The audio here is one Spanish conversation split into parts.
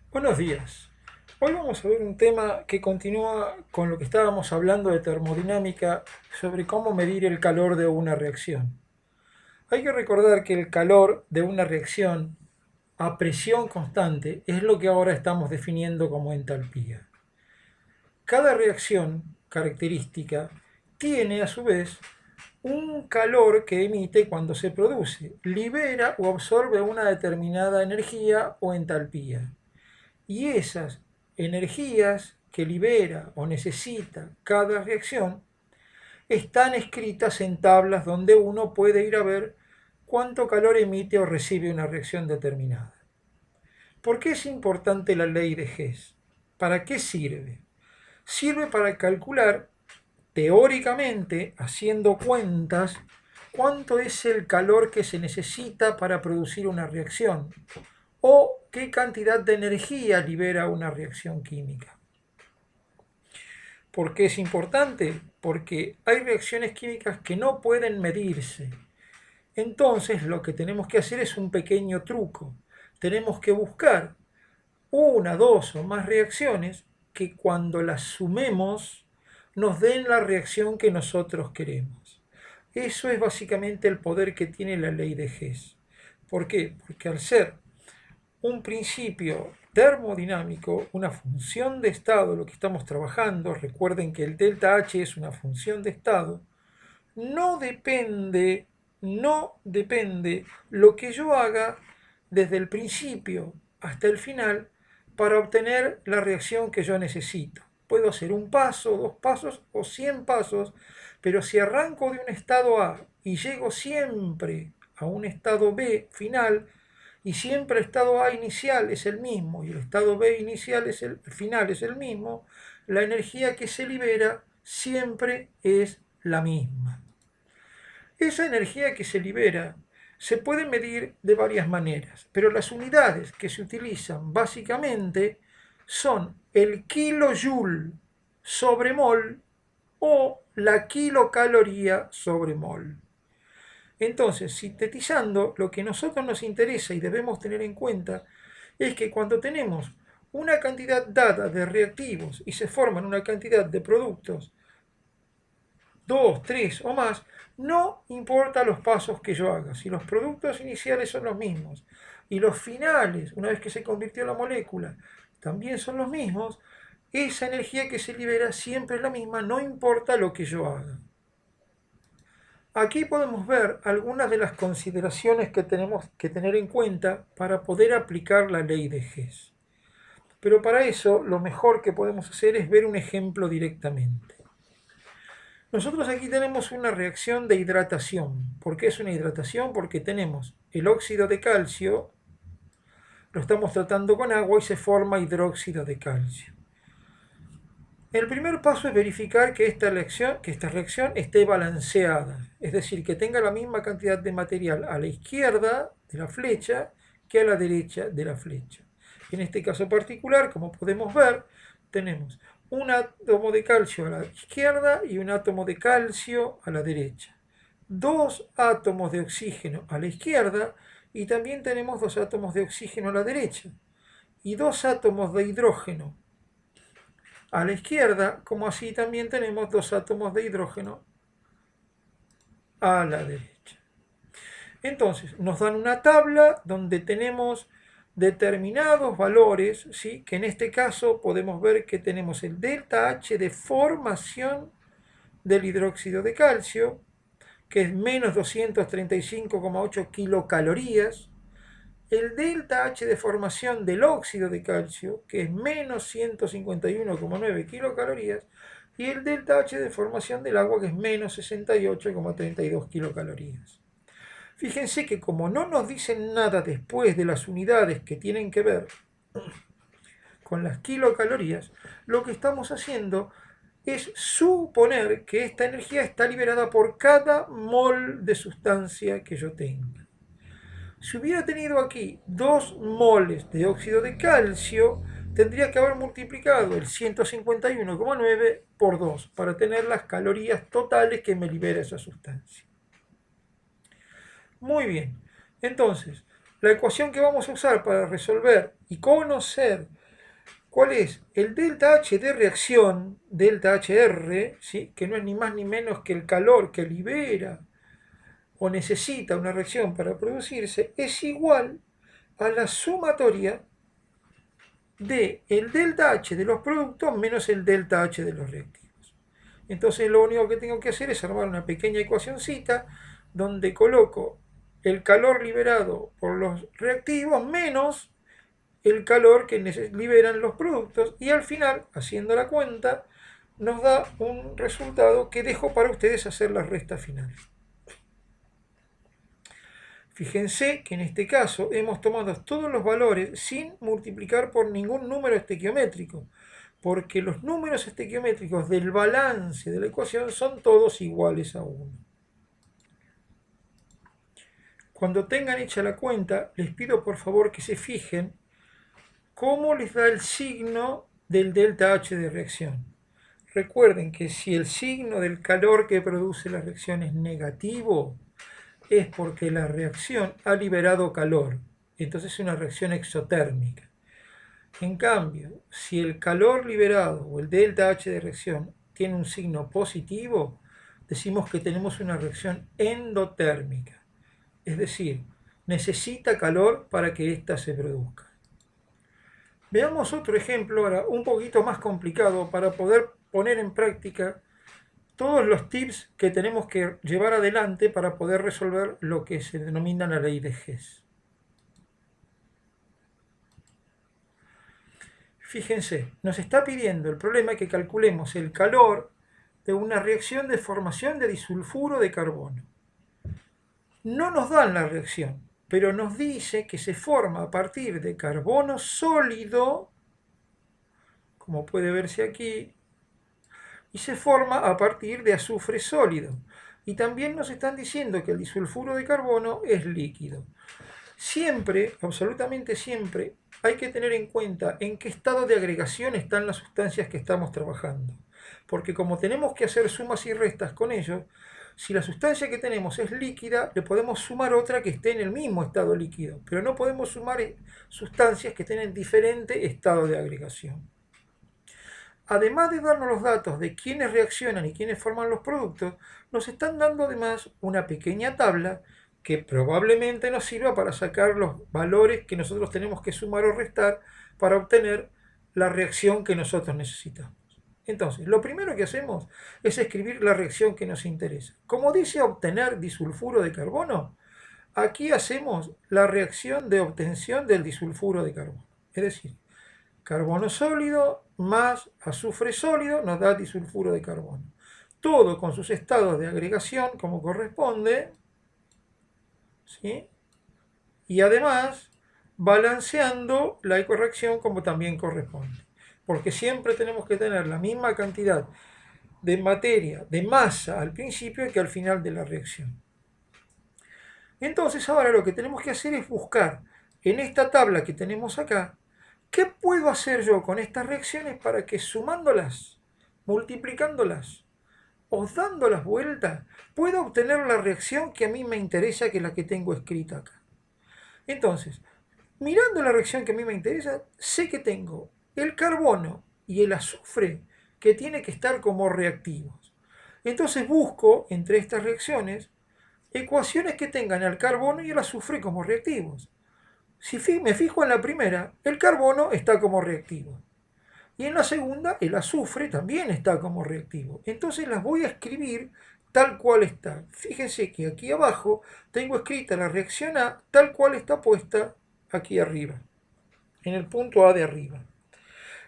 Buenos días. Hoy vamos a ver un tema que continúa con lo que estábamos hablando de termodinámica sobre cómo medir el calor de una reacción. Hay que recordar que el calor de una reacción a presión constante es lo que ahora estamos definiendo como entalpía. Cada reacción característica tiene a su vez un calor que emite cuando se produce, libera o absorbe una determinada energía o entalpía. Y esas energías que libera o necesita cada reacción están escritas en tablas donde uno puede ir a ver cuánto calor emite o recibe una reacción determinada. ¿Por qué es importante la ley de Hess? ¿Para qué sirve? Sirve para calcular teóricamente, haciendo cuentas, cuánto es el calor que se necesita para producir una reacción o qué cantidad de energía libera una reacción química. ¿Por qué es importante? Porque hay reacciones químicas que no pueden medirse. Entonces lo que tenemos que hacer es un pequeño truco. Tenemos que buscar una, dos o más reacciones que cuando las sumemos nos den la reacción que nosotros queremos. Eso es básicamente el poder que tiene la ley de Hess. ¿Por qué? Porque al ser un principio termodinámico, una función de estado, lo que estamos trabajando, recuerden que el delta H es una función de estado, no depende, no depende lo que yo haga desde el principio hasta el final para obtener la reacción que yo necesito. Puedo hacer un paso, dos pasos o 100 pasos, pero si arranco de un estado A y llego siempre a un estado B final, y siempre el estado A inicial es el mismo y el estado B inicial es el final es el mismo, la energía que se libera siempre es la misma. Esa energía que se libera se puede medir de varias maneras, pero las unidades que se utilizan básicamente son el kilojoule sobre mol o la kilocaloría sobre mol. Entonces, sintetizando, lo que a nosotros nos interesa y debemos tener en cuenta es que cuando tenemos una cantidad dada de reactivos y se forman una cantidad de productos, dos, tres o más, no importa los pasos que yo haga. Si los productos iniciales son los mismos y los finales, una vez que se convirtió la molécula, también son los mismos, esa energía que se libera siempre es la misma, no importa lo que yo haga. Aquí podemos ver algunas de las consideraciones que tenemos que tener en cuenta para poder aplicar la ley de Hess. Pero para eso lo mejor que podemos hacer es ver un ejemplo directamente. Nosotros aquí tenemos una reacción de hidratación. ¿Por qué es una hidratación? Porque tenemos el óxido de calcio, lo estamos tratando con agua y se forma hidróxido de calcio. El primer paso es verificar que esta reacción esté balanceada, es decir, que tenga la misma cantidad de material a la izquierda de la flecha que a la derecha de la flecha. En este caso particular, como podemos ver, tenemos un átomo de calcio a la izquierda y un átomo de calcio a la derecha. Dos átomos de oxígeno a la izquierda y también tenemos dos átomos de oxígeno a la derecha. Y dos átomos de hidrógeno a la izquierda, como así también tenemos dos átomos de hidrógeno a la derecha. Entonces, nos dan una tabla donde tenemos determinados valores, ¿sí? Que en este caso podemos ver que tenemos el delta H de formación del hidróxido de calcio, que es menos 235,8 kilocalorías, el delta H de formación del óxido de calcio, que es menos 151,9 kilocalorías, y el delta H de formación del agua, que es menos 68,32 kilocalorías. Fíjense que como no nos dicen nada después de las unidades que tienen que ver con las kilocalorías, lo que estamos haciendo es suponer que esta energía está liberada por cada mol de sustancia que yo tenga. Si hubiera tenido aquí 2 moles de óxido de calcio, tendría que haber multiplicado el 151,9 por 2 para tener las calorías totales que me libera esa sustancia. Muy bien, entonces, la ecuación que vamos a usar para resolver y conocer ¿Cuál es? El delta H de reacción, delta HR, ¿sí? Que no es ni más ni menos que el calor que libera o necesita una reacción para producirse, es igual a la sumatoria de el delta H de los productos menos el delta H de los reactivos. Entonces lo único que tengo que hacer es armar una pequeña ecuacioncita donde coloco el calor liberado por los reactivos menos el calor que liberan los productos y al final, haciendo la cuenta, nos da un resultado que dejo para ustedes hacer las restas finales. Fíjense que en este caso hemos tomado todos los valores sin multiplicar por ningún número estequiométrico, porque los números estequiométricos del balance de la ecuación son todos iguales a 1. Cuando tengan hecha la cuenta, les pido por favor que se fijen cómo les da el signo del delta H de reacción. Recuerden que si el signo del calor que produce la reacción es negativo, es porque la reacción ha liberado calor. Entonces es una reacción exotérmica. En cambio, si el calor liberado o el delta H de reacción tiene un signo positivo, decimos que tenemos una reacción endotérmica. Es decir, necesita calor para que ésta se produzca. Veamos otro ejemplo ahora un poquito más complicado para poder poner en práctica todos los tips que tenemos que llevar adelante para poder resolver lo que se denomina la ley de Hess. Fíjense, nos está pidiendo el problema que calculemos el calor de una reacción de formación de disulfuro de carbono. No nos dan la reacción, pero nos dice que se forma a partir de carbono sólido, como puede verse aquí, y se forma a partir de azufre sólido. Y también nos están diciendo que el disulfuro de carbono es líquido. Siempre, absolutamente siempre, hay que tener en cuenta en qué estado de agregación están las sustancias que estamos trabajando. Porque como tenemos que hacer sumas y restas con ellos, si la sustancia que tenemos es líquida, le podemos sumar otra que esté en el mismo estado líquido. Pero no podemos sumar sustancias que estén en diferente estado de agregación. Además de darnos los datos de quiénes reaccionan y quiénes forman los productos, nos están dando además una pequeña tabla que probablemente nos sirva para sacar los valores que nosotros tenemos que sumar o restar para obtener la reacción que nosotros necesitamos. Entonces, lo primero que hacemos es escribir la reacción que nos interesa. Como dice obtener disulfuro de carbono, aquí hacemos la reacción de obtención del disulfuro de carbono. Es decir, carbono sólido más azufre sólido nos da disulfuro de carbono. Todo con sus estados de agregación como corresponde, ¿sí? Y además balanceando la ecorreacción como también corresponde. Porque siempre tenemos que tener la misma cantidad de materia, de masa al principio que al final de la reacción. Entonces ahora lo que tenemos que hacer es buscar en esta tabla que tenemos acá, ¿qué puedo hacer yo con estas reacciones para que sumándolas, multiplicándolas o dándolas vueltas, pueda obtener la reacción que a mí me interesa, que es la que tengo escrita acá? Entonces, mirando la reacción que a mí me interesa, sé que tengo el carbono y el azufre que tiene que estar como reactivos. Entonces busco entre estas reacciones ecuaciones que tengan el carbono y el azufre como reactivos. Si me fijo en la primera, el carbono está como reactivo. Y en la segunda, el azufre también está como reactivo. Entonces las voy a escribir tal cual está. Fíjense que aquí abajo tengo escrita la reacción A tal cual está puesta aquí arriba, en el punto A de arriba.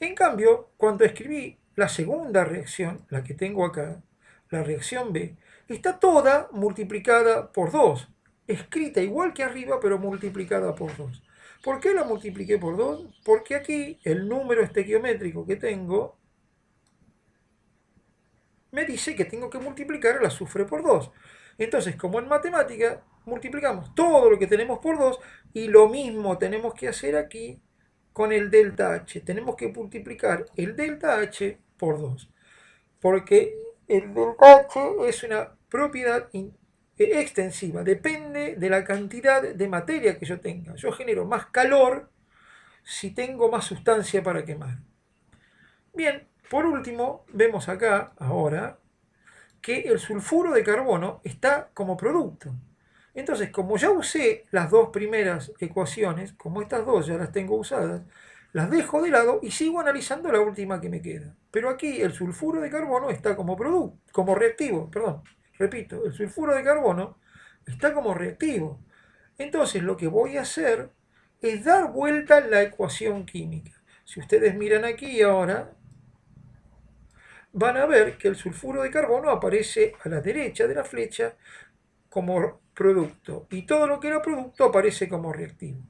En cambio, cuando escribí la segunda reacción, la que tengo acá, la reacción B, está toda multiplicada por 2, escrita igual que arriba, pero multiplicada por 2. ¿Por qué la multipliqué por 2? Porque aquí el número estequiométrico que tengo me dice que tengo que multiplicar el azufre por 2. Entonces, como en matemática, multiplicamos todo lo que tenemos por 2 y lo mismo tenemos que hacer aquí con el delta H. Tenemos que multiplicar el delta H por 2. Porque el delta H es una propiedad extensiva. Depende de la cantidad de materia que yo tenga. Yo genero más calor si tengo más sustancia para quemar. Bien, por último, vemos acá, ahora, que el sulfuro de carbono está como producto. Entonces, como ya usé las dos primeras ecuaciones, como estas dos ya las tengo usadas, las dejo de lado y sigo analizando la última que me queda. Pero aquí el sulfuro de carbono está como producto, como reactivo, perdón, repito, el sulfuro de carbono está como reactivo. Entonces, lo que voy a hacer es dar vuelta a la ecuación química. Si ustedes miran aquí ahora, van a ver que el sulfuro de carbono aparece a la derecha de la flecha como producto y todo lo que era producto aparece como reactivo.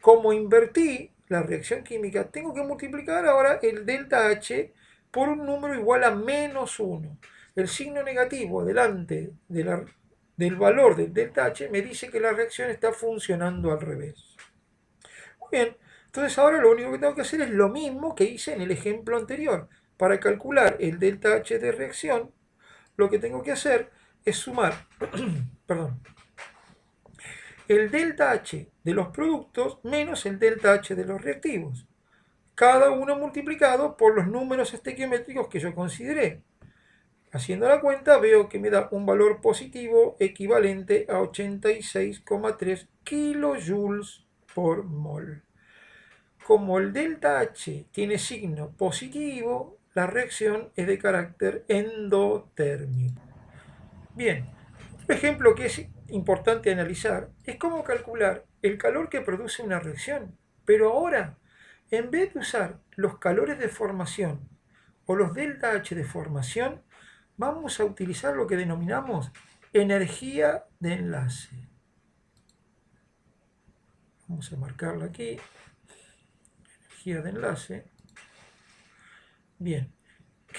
Como invertí la reacción química, tengo que multiplicar ahora el delta H por un número igual a menos 1. El signo negativo delante del valor del delta H me dice que la reacción está funcionando al revés. Muy bien, entonces ahora lo único que tengo que hacer es lo mismo que hice en el ejemplo anterior. Para calcular el delta H de reacción, lo que tengo que hacer es sumar perdón, el delta H de los productos menos el delta H de los reactivos, cada uno multiplicado por los números estequiométricos que yo consideré. Haciendo la cuenta veo que me da un valor positivo equivalente a 86,3 kilojoules por mol. Como el delta H tiene signo positivo, la reacción es de carácter endotérmico. Bien, otro ejemplo que es importante analizar es cómo calcular el calor que produce una reacción. Pero ahora, en vez de usar los calores de formación o los delta H de formación, vamos a utilizar lo que denominamos energía de enlace. Vamos a marcarla aquí. Energía de enlace. Bien,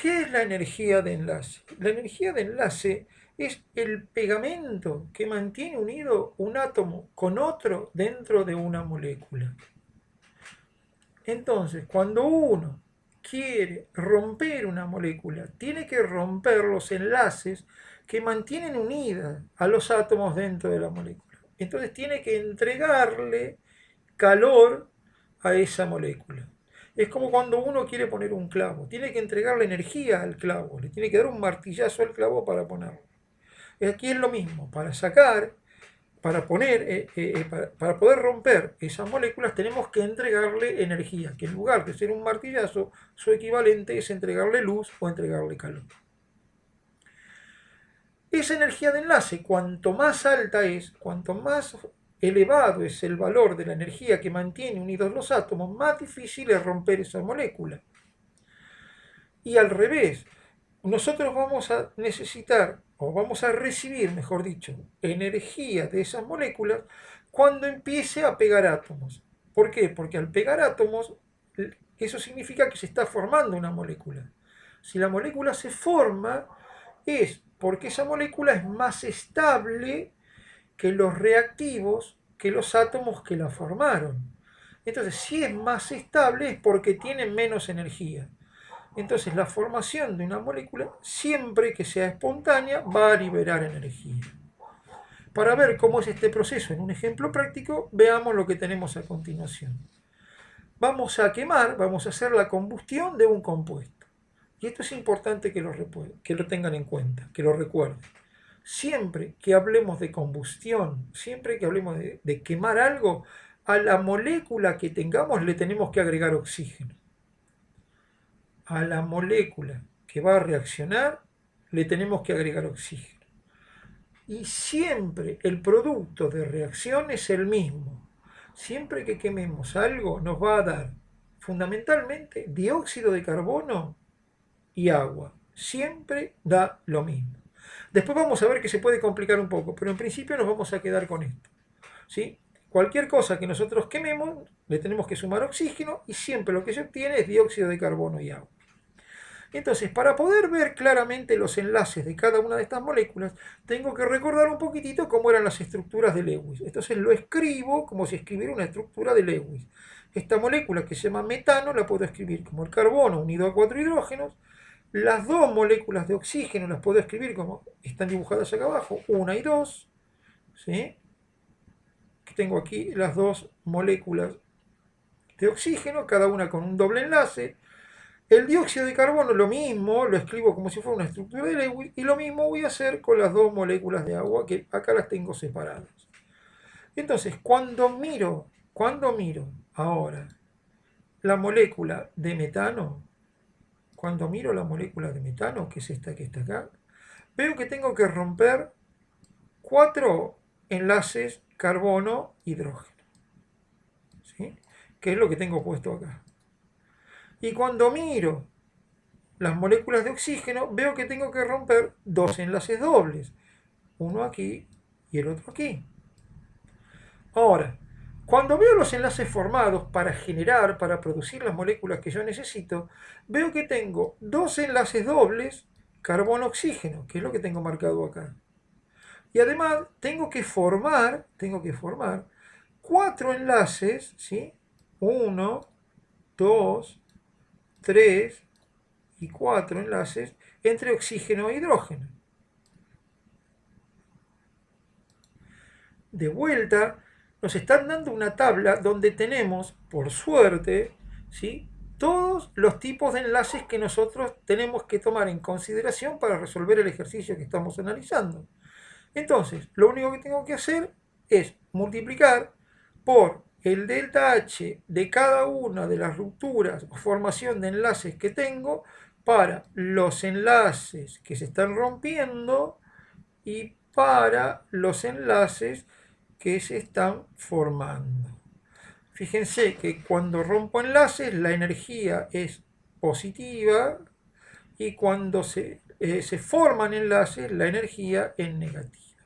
¿qué es la energía de enlace? La energía de enlace es el pegamento que mantiene unido un átomo con otro dentro de una molécula. Entonces, cuando uno quiere romper una molécula, tiene que romper los enlaces que mantienen unidas a los átomos dentro de la molécula. Entonces tiene que entregarle calor a esa molécula. Es como cuando uno quiere poner un clavo, tiene que entregarle energía al clavo, le tiene que dar un martillazo al clavo para ponerlo. Aquí es lo mismo, para sacar, para poner, para poder romper esas moléculas tenemos que entregarle energía, que en lugar de ser un martillazo, su equivalente es entregarle luz o entregarle calor. Esa energía de enlace, cuanto más alta es, cuanto más elevado es el valor de la energía que mantiene unidos los átomos, más difícil es romper esa molécula. Y al revés, nosotros vamos a necesitar, o vamos a recibir, mejor dicho, energía de esas moléculas cuando empiece a pegar átomos. ¿Por qué? Porque al pegar átomos, eso significa que se está formando una molécula. Si la molécula se forma, es porque esa molécula es más estable que los reactivos, que los átomos que la formaron. Entonces, si es más estable es porque tiene menos energía. Entonces, la formación de una molécula, siempre que sea espontánea, va a liberar energía. Para ver cómo es este proceso en un ejemplo práctico, veamos lo que tenemos a continuación. Vamos a quemar, vamos a hacer la combustión de un compuesto. Y esto es importante que lo tengan en cuenta, que lo recuerden. Siempre que hablemos de combustión, siempre que hablemos de quemar algo, a la molécula que tengamos le tenemos que agregar oxígeno. A la molécula que va a reaccionar le tenemos que agregar oxígeno. Y siempre el producto de reacción es el mismo. Siempre que quememos algo nos va a dar fundamentalmente dióxido de carbono y agua. Siempre da lo mismo. Después vamos a ver que se puede complicar un poco, pero en principio nos vamos a quedar con esto. ¿Sí? Cualquier cosa que nosotros quememos, le tenemos que sumar oxígeno y siempre lo que se obtiene es dióxido de carbono y agua. Entonces, para poder ver claramente los enlaces de cada una de estas moléculas, tengo que recordar un poquitito cómo eran las estructuras de Lewis. Entonces lo escribo como si escribiera una estructura de Lewis. Esta molécula que se llama metano la puedo escribir como el carbono unido a 4 hidrógenos. Las dos moléculas de oxígeno las puedo escribir como están dibujadas acá abajo, 1 y 2. ¿Sí? Que tengo aquí las dos moléculas de oxígeno, cada una con un doble enlace. El dióxido de carbono lo mismo, lo escribo como si fuera una estructura de Lewis, y lo mismo voy a hacer con las dos moléculas de agua, que acá las tengo separadas. Entonces, cuando miro ahora la molécula de metano, que es esta que está acá, veo que tengo que romper 4 enlaces carbono-hidrógeno, ¿sí? Que es lo que tengo puesto acá. Y cuando miro las moléculas de oxígeno, veo que tengo que romper 2 enlaces dobles, uno aquí y el otro aquí. Ahora, cuando veo los enlaces formados para producir las moléculas que yo necesito, veo que tengo 2 enlaces dobles carbono-oxígeno, que es lo que tengo marcado acá. Y además tengo que formar 4 enlaces, ¿sí? 1, 2, 3 y 4 enlaces entre oxígeno e hidrógeno. De vuelta, nos están dando una tabla donde tenemos, por suerte, ¿sí?, todos los tipos de enlaces que nosotros tenemos que tomar en consideración para resolver el ejercicio que estamos analizando. Entonces, lo único que tengo que hacer es multiplicar por el delta H de cada una de las rupturas o formación de enlaces que tengo para los enlaces que se están rompiendo y para los enlaces que se están formando. Fíjense que cuando rompo enlaces la energía es positiva y cuando se forman enlaces la energía es negativa.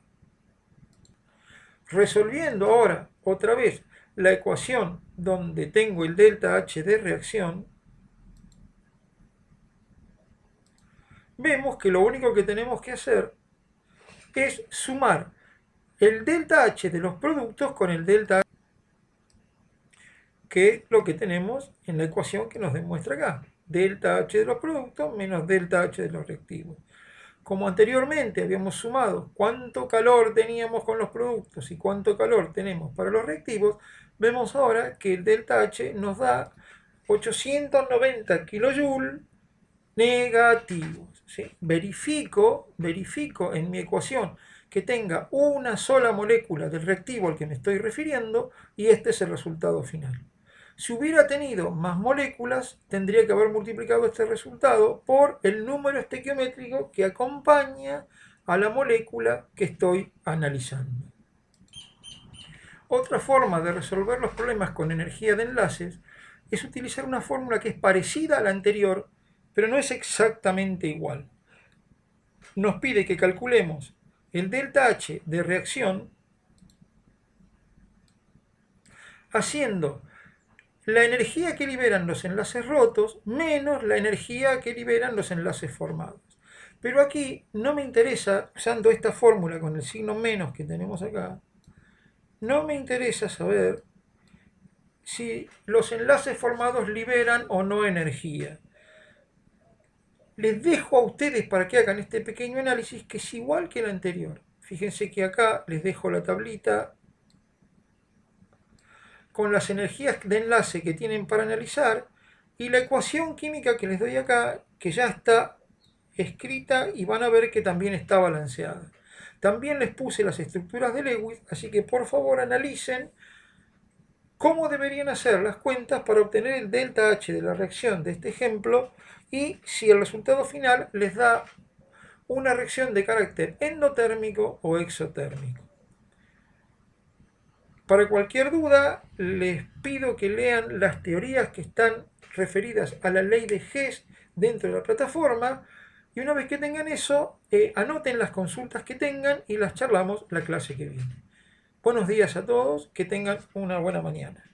Resolviendo ahora otra vez la ecuación donde tengo el delta H de reacción, vemos que lo único que tenemos que hacer es sumar el delta H de los productos con el delta H, que es lo que tenemos en la ecuación que nos demuestra acá. Delta H de los productos menos delta H de los reactivos. Como anteriormente habíamos sumado cuánto calor teníamos con los productos y cuánto calor tenemos para los reactivos, vemos ahora que el delta H nos da 890 kilojoules negativos, ¿sí? Verifico en mi ecuación que tenga una sola molécula del reactivo al que me estoy refiriendo y este es el resultado final. Si hubiera tenido más moléculas, tendría que haber multiplicado este resultado por el número estequiométrico que acompaña a la molécula que estoy analizando. Otra forma de resolver los problemas con energía de enlaces es utilizar una fórmula que es parecida a la anterior, pero no es exactamente igual. Nos pide que calculemos el delta H de reacción haciendo la energía que liberan los enlaces rotos menos la energía que liberan los enlaces formados. Pero aquí no me interesa, usando esta fórmula con el signo menos que tenemos acá, no me interesa saber si los enlaces formados liberan o no energía. Les dejo a ustedes para que hagan este pequeño análisis que es igual que el anterior. Fíjense que acá les dejo la tablita con las energías de enlace que tienen para analizar y la ecuación química que les doy acá, que ya está escrita y van a ver que también está balanceada. También les puse las estructuras de Lewis, así que por favor analicen cómo deberían hacer las cuentas para obtener el delta H de la reacción de este ejemplo y si el resultado final les da una reacción de carácter endotérmico o exotérmico. Para cualquier duda, les pido que lean las teorías que están referidas a la ley de Hess dentro de la plataforma y una vez que tengan eso, anoten las consultas que tengan y las charlamos la clase que viene. Buenos días a todos, que tengan una buena mañana.